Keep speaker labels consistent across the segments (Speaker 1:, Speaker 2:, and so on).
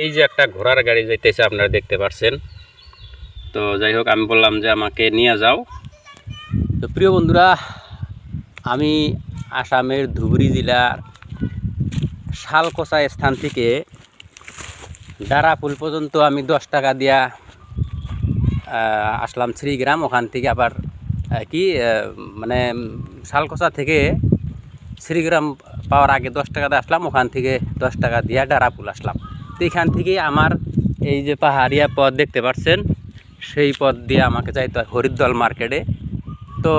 Speaker 1: এই যে একটা ঘোড়ার গাড়ি যাইতেছে আপনারা দেখতে পাচ্ছেন। তো যাই হোক, আমি বললাম যে আমাকে নিয়ে যাও। তো প্রিয় বন্ধুরা, আমি আসামের ধুবড়ী জেলার শালকোচা স্থান থেকে দারাপুল পর্যন্ত আমি 10 টাকা দিয়া আসলাম শ্রীগ্রাম। ওখান থেকে আবার মানে শালকোচা থেকে শ্রীগ্রাম পাওয়ার আগে 10 টাকা দিয়ে আসলাম, ওখান থেকে 10 টাকা দিয়া দারাপুল আসলাম। তো এখান থেকে আমার এই যে পাহাড়িয়া পথ দেখতে পাচ্ছেন, সেই পথ দিয়ে আমাকে যাইতে হয় হরিদ্দল মার্কেটে। তো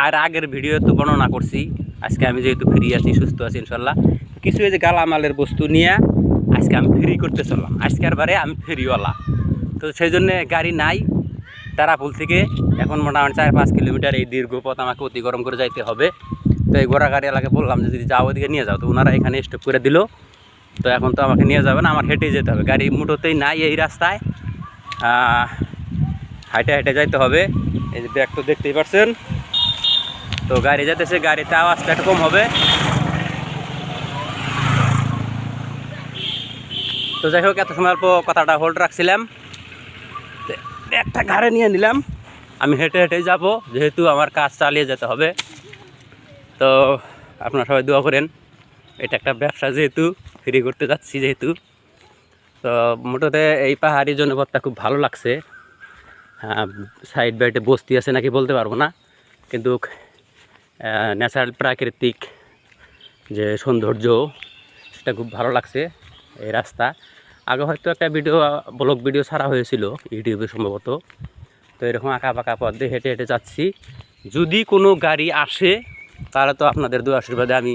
Speaker 1: আর আগের ভিডিও তো বর্ণনা করছি, আজকে আমি যেহেতু ফ্রি আছি, সুস্থ আছি ইনশাল্লাহ, কিছু এই যে গালামালের বস্তু নিয়ে আজকে আমি ফ্রি করতে চললাম। আজকের বারে আমি ফেরিওয়ালা, তো সেই জন্যে গাড়ি নাই। দারাপুল থেকে এখন মোটামুটি 4-5 কিলোমিটার এই দীর্ঘ পথ আমাকে অতিক্রম করে যাইতে হবে। তো এই ঘোড়া গাড়ি এলাকায় বললাম যে যদি যাও ওদিকে নিয়ে যাও, তো ওনারা এখানে স্টপ করে দিল। তো এখন তো আমাকে নিয়ে যাবে না, আমার হেঁটেই যেতে হবে, গাড়ি মুঠোতেই নাই এই রাস্তায়, হাইটে হাইটে যাইতে হবে। এই যে ব্যাগ তো দেখতেই পাচ্ছেন। তো গাড়ি যেতেছে, গাড়িতে আওয়াজটা একটু কম হবে। তো যাই হোক, এত সময় অল্প কথাটা হোল্ড রাখছিলাম, একটা গাড়ি নিয়ে নিলাম। আমি হেঁটে হেঁটে যাব, যেহেতু আমার কাজ চালিয়ে যেতে হবে। তো আপনারা সবাই দোয়া করেন, এটা একটা ব্যবসা, যেহেতু ফ্রি করতে যাচ্ছি যেহেতু। তো মোটতে এই পাহাড়ি জনপদটা খুব ভালো লাগছে। হ্যাঁ, সাইড বাইটে বস্তি আছে নাকি বলতে পারবো না, কিন্তু ন্যাচারাল প্রাকৃতিক যে সৌন্দর্য, সেটা খুব ভালো লাগছে। এই রাস্তা আগে হয়তো একটা ব্লগ ভিডিও ছাড়া হয়েছিল ইউটিউবে সম্ভবত। তো এরকম আঁকা পাকা পথ দিয়ে হেঁটে হেঁটে যাচ্ছি। যদি কোনো গাড়ি আসে তাহলে তো আপনাদের দু আশীর্বাদে আমি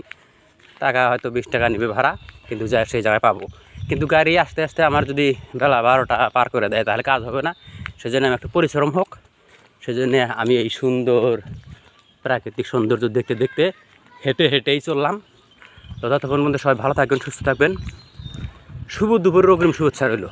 Speaker 1: টাকা হয়তো 20 টাকা নেবে ভাড়া, কিন্তু যাই সেই জায়গায় পাবো। কিন্তু গাড়ি আস্তে আস্তে আমার যদি বেলা 12টা পার করে দেয় তাহলে কাজ হবে না। সেজন্য আমি একটু পরিশ্রম হোক, সেজন্য আমি এই সুন্দর প্রাকৃতিক সৌন্দর্য দেখতে দেখতে হেঁটে হেঁটেই চললাম। তো ততক্ষণ মধ্যে সবাই ভালো থাকবেন, সুস্থ থাকবেন। শুভ দুপুরের অগ্রিম শুভেচ্ছা রইল।